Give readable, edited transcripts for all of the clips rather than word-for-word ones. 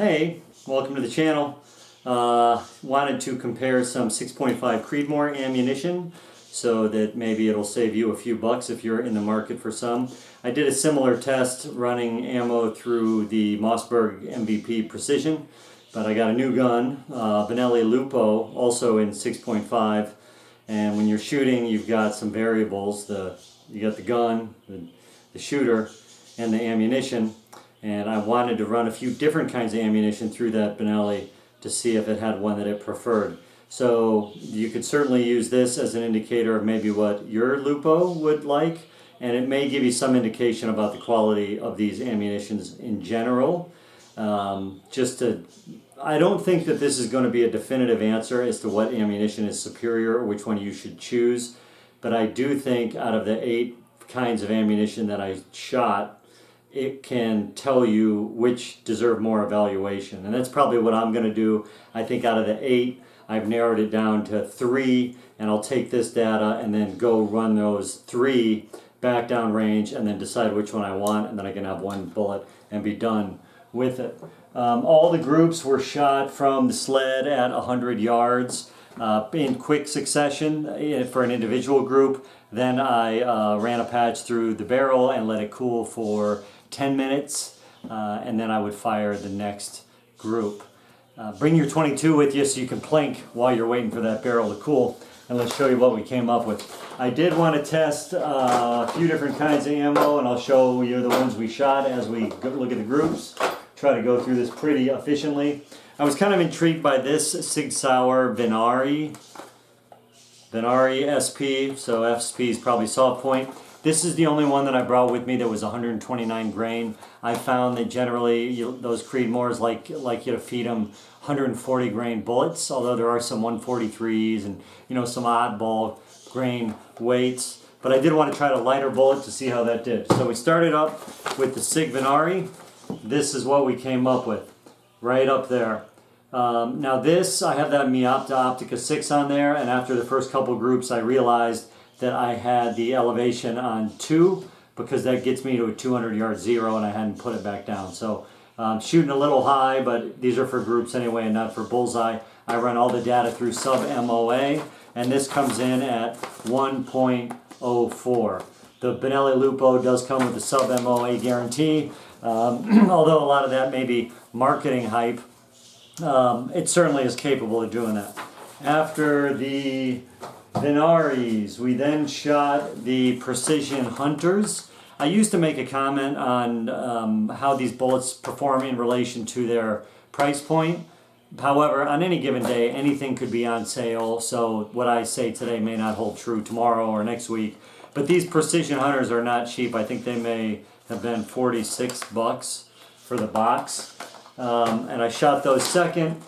Hey, welcome to the channel. Wanted to compare some 6.5 Creedmoor ammunition so that maybe it'll save you a few bucks if you're in the market for some. I did a similar test running ammo through the Mossberg MVP Precision, but I got a new gun, Benelli Lupo, also in 6.5, and when you're shooting you've got some variables. You got the gun, the shooter, and the ammunition. And I wanted to run a few different kinds of ammunition through that Benelli to see if it had one that it preferred. So you could certainly use this as an indicator of maybe what your Lupo would like, and it may give you some indication about the quality of these ammunitions in general. I don't think that this is going to be a definitive answer as to what ammunition is superior or which one you should choose, but I do think out of the 8 kinds of ammunition that I shot, it can tell you which deserve more evaluation. And that's probably what I'm going to do. I think out of the 8, I've narrowed it down to 3, and I'll take this data and then go run those 3 back down range and then decide which one I want, and then I can have one bullet and be done with it. All the groups were shot from the sled at 100 yards in quick succession for an individual group. Then I ran a patch through the barrel and let it cool for 10 minutes, and then I would fire the next group. Bring your 22 with you so you can plank while you're waiting for that barrel to cool, and let's show you what we came up with. I did want to test a few different kinds of ammo, and I'll show you the ones we shot as we look at the groups. Try to go through this pretty efficiently. I was kind of intrigued by this Sig Sauer Venari SP, so SP is probably soft point. This is the only one that I brought with me that was 129 grain. I found that generally those Creedmoors like you to feed them 140 grain bullets, although there are some 143s and some oddball grain weights. But I did want to try a lighter bullet to see how that did. So we started up with the Sig Venari. This is what we came up with, right up there. Now this, I have that Miata Optica 6 on there, and after the first couple groups I realized that I had the elevation on 2 because that gets me to a 200 yard zero, and I hadn't put it back down. So shooting a little high, but these are for groups anyway and not for bullseye. I run all the data through sub MOA, and this comes in at 1.04. The Benelli Lupo does come with a sub MOA guarantee, although a lot of that may be marketing hype. It certainly is capable of doing that. After the Venaris, we then shot the Precision Hunters. I used to make a comment on how these bullets perform in relation to their price point. However, on any given day, anything could be on sale, so what I say today may not hold true tomorrow or next week. But these Precision Hunters are not cheap. I think they may have been 46 bucks for the box. And I shot those second.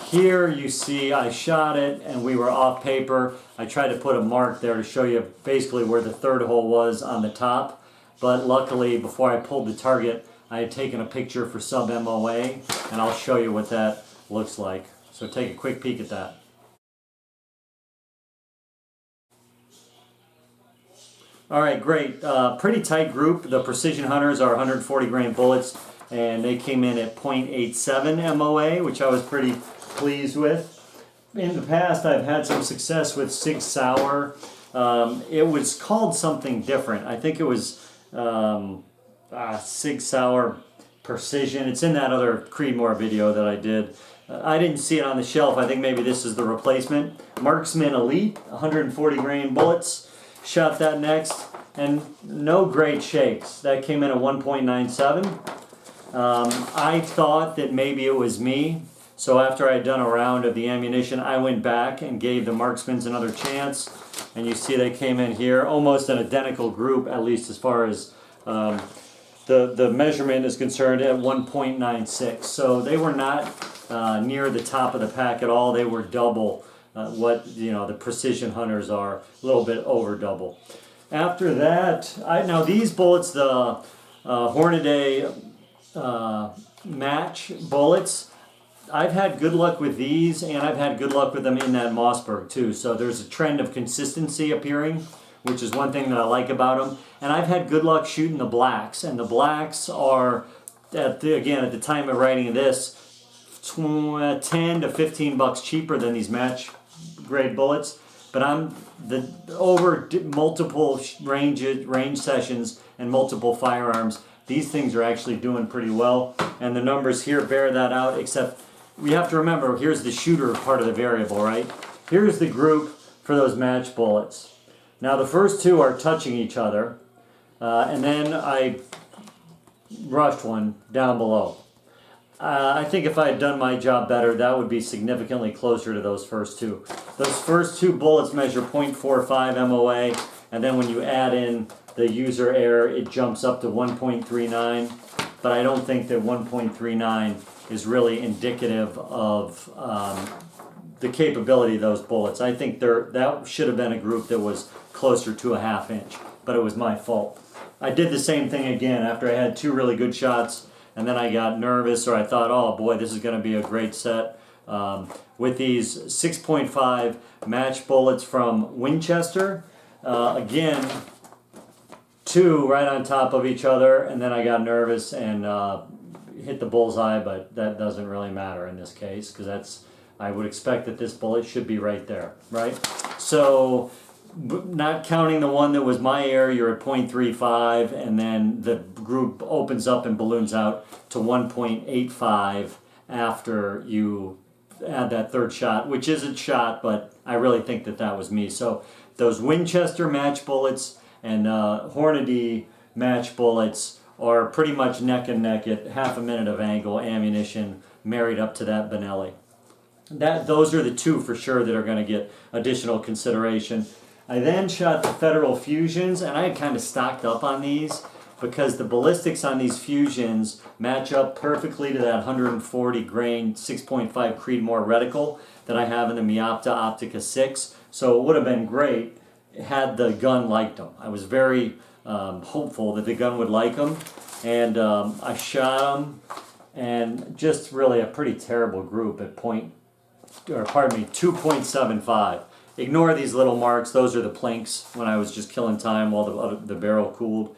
Here you see I shot it and we were off paper. I tried to put a mark there to show you basically where the third hole was on the top. But luckily, before I pulled the target, I had taken a picture for sub MOA, and I'll show you what that looks like. So take a quick peek at that. Alright, great. Pretty tight group. The Precision Hunters are 140 grain bullets, and they came in at 0.87 MOA, which I was pretty pleased with. In the past, I've had some success with Sig Sauer. It was called something different. I think it was Sig Sauer Precision. It's in that other Creedmoor video that I did. I didn't see it on the shelf. I think maybe this is the replacement. Marksman Elite, 140 grain bullets. Shot that next, and no great shakes. That came in at 1.97. I thought that maybe it was me, so after I had done a round of the ammunition, I went back and gave the Marksmans another chance, and you see they came in here, almost an identical group, at least as far as the measurement is concerned, at 1.96. So they were not near the top of the pack at all. They were double what the Precision Hunters are, a little bit over double. After that, now these bullets, the Hornady Match bullets, I've had good luck with these, and I've had good luck with them in that Mossberg too. So there's a trend of consistency appearing, which is one thing that I like about them. And I've had good luck shooting the blacks, and the blacks are, again, at the time of writing this, 10 to 15 bucks cheaper than these match grade bullets, but I'm over multiple range sessions and multiple firearms. These things are actually doing pretty well, and the numbers here bear that out, except we have to remember, here's the shooter part of the variable, right? Here's the group for those match bullets. Now the first two are touching each other, and then I rushed one down below. I think if I had done my job better, that would be significantly closer to those first two. Those first two bullets measure 0.45 MOA, and then when you add in the user error, it jumps up to 1.39. But I don't think that 1.39 is really indicative of the capability of those bullets. I think that should have been a group that was closer to a ½ inch, but it was my fault. I did the same thing again after I had two really good shots, and then I got nervous, or I thought, oh boy, this is going to be a great set. With these 6.5 match bullets from Winchester, again, two right on top of each other, and then I got nervous and hit the bullseye, but that doesn't really matter in this case, because I would expect that this bullet should be right there, right? So, not counting the one that was my error, you're at 0.35, and then the group opens up and balloons out to 1.85 after you add that third shot, which isn't shot, but I really think that was me. So those Winchester match bullets and Hornady match bullets are pretty much neck and neck at ½ minute of angle ammunition married up to that Benelli. Those are the two for sure that are going to get additional consideration. I then shot the Federal Fusions, and I had kind of stocked up on these because the ballistics on these Fusions match up perfectly to that 140 grain 6.5 Creedmoor reticle that I have in the Miopta Optica 6. So it would have been great had the gun liked them. I was very hopeful that the gun would like them, and I shot them, and just really a pretty terrible group at 2.75. Ignore these little marks. Those are the planks when I was just killing time while the barrel cooled.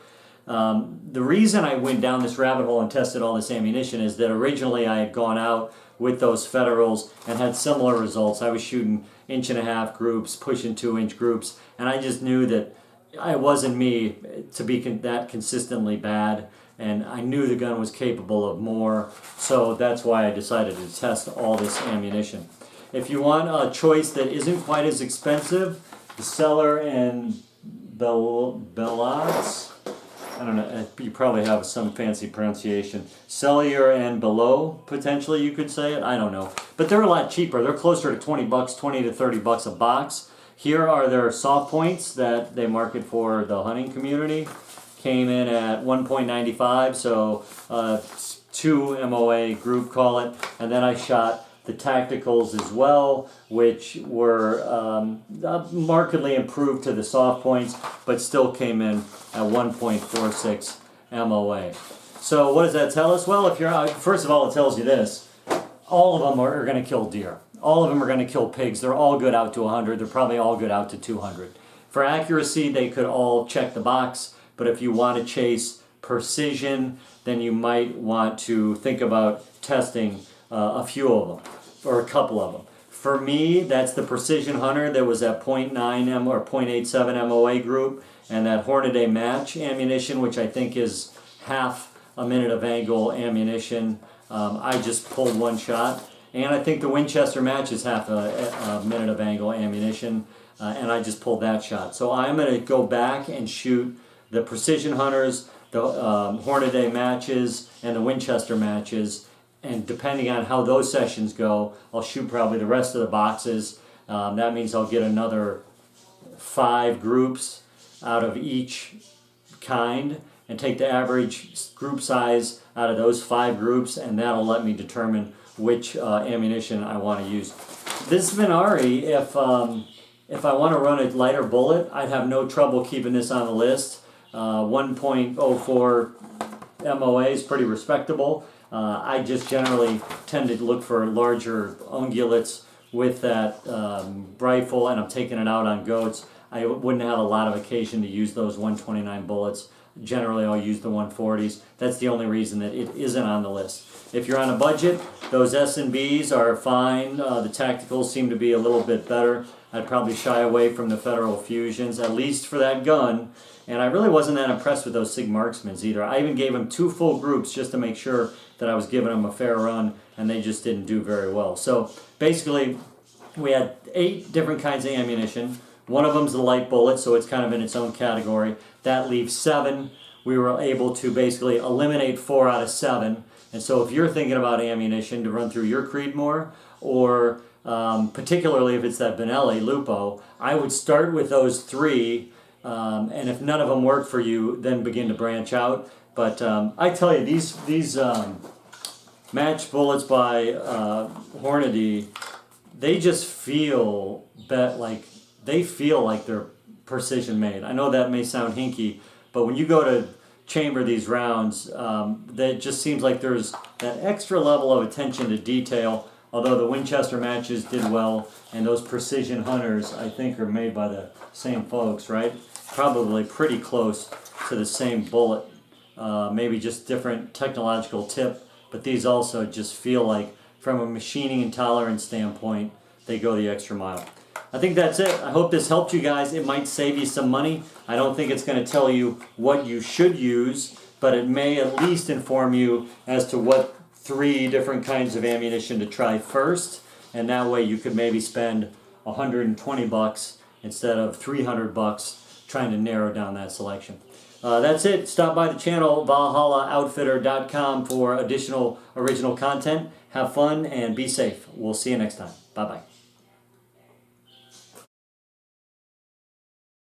The reason I went down this rabbit hole and tested all this ammunition is that originally I had gone out with those Federals and had similar results. I was shooting 1.5-inch groups, pushing 2-inch groups, and I just knew that it wasn't me to be that consistently bad, and I knew the gun was capable of more, so that's why I decided to test all this ammunition. If you want a choice that isn't quite as expensive, the Seller and Bellot, I don't know, you probably have some fancy pronunciation. Sellier and Bellot, potentially you could say it, I don't know. But they're a lot cheaper. They're closer to 20 bucks, 20 to 30 bucks a box. Here are their soft points that they market for the hunting community. Came in at 1.95, so 2 MOA group, call it. And then I shot the tacticals as well, which were markedly improved to the soft points, but still came in at 1.46 MOA. So what does that tell us? Well, if you're first of all, it tells you this: all of them are going to kill deer. All of them are going to kill pigs. They're all good out to 100. They're probably all good out to 200. For accuracy, they could all check the box, but if you want to chase precision, then you might want to think about testing a few of them, or a couple of them. For me, that's the Precision Hunter that was at 0.9 or 0.87 MOA group, and that Hornady Match ammunition, which I think is ½ minute of angle ammunition. I just pulled one shot, and I think the Winchester Match is ½ minute of angle ammunition, and I just pulled that shot. So I'm going to go back and shoot the Precision Hunters, the Hornady Matches, and the Winchester Matches. And depending on how those sessions go, I'll shoot probably the rest of the boxes. That means I'll get another 5 groups out of each kind and take the average group size out of those 5 groups, and that'll let me determine which ammunition I want to use. This Venari, if I want to run a lighter bullet, I'd have no trouble keeping this on the list. 1.04 MOA is pretty respectable. I just generally tend to look for larger ungulates with that rifle, and I'm taking it out on goats. I wouldn't have a lot of occasion to use those 129 bullets generally I'll use the 140s. That's the only reason that it isn't on the list. If you're on a budget, those S&Bs are fine. The Tacticals seem to be a little bit better. I'd probably shy away from the Federal Fusions, at least for that gun. And I really wasn't that impressed with those Sig Marksmans either. I even gave them 2 full groups just to make sure that I was giving them a fair run, and they just didn't do very well. So basically, we had 8 different kinds of ammunition. One of them's the light bullet, so it's kind of in its own category. That leaves 7. We were able to basically eliminate 4 out of 7. And so if you're thinking about ammunition to run through your Creedmoor, or particularly if it's that Benelli Lupo, I would start with those 3, and if none of them work for you, then begin to branch out. But I tell you, these Match bullets by Hornady, they just feel like they're precision made. I know that may sound hinky, but when you go to chamber these rounds, that just seems like there's that extra level of attention to detail. Although the Winchester Matches did well, and those Precision Hunters, I think, are made by the same folks, right? Probably pretty close to the same bullet, maybe just different technological tip, but these also just feel like, from a machining and tolerance standpoint, they go the extra mile. I think that's it. I hope this helped you guys. It might save you some money. I don't think it's going to tell you what you should use, but it may at least inform you as to what 3 different kinds of ammunition to try first, and that way you could maybe spend $120 instead of $300 trying to narrow down that selection. That's it. Stop by the channel, ValhallaOutfitter.com, for additional original content. Have fun and be safe. We'll see you next time. Bye-bye.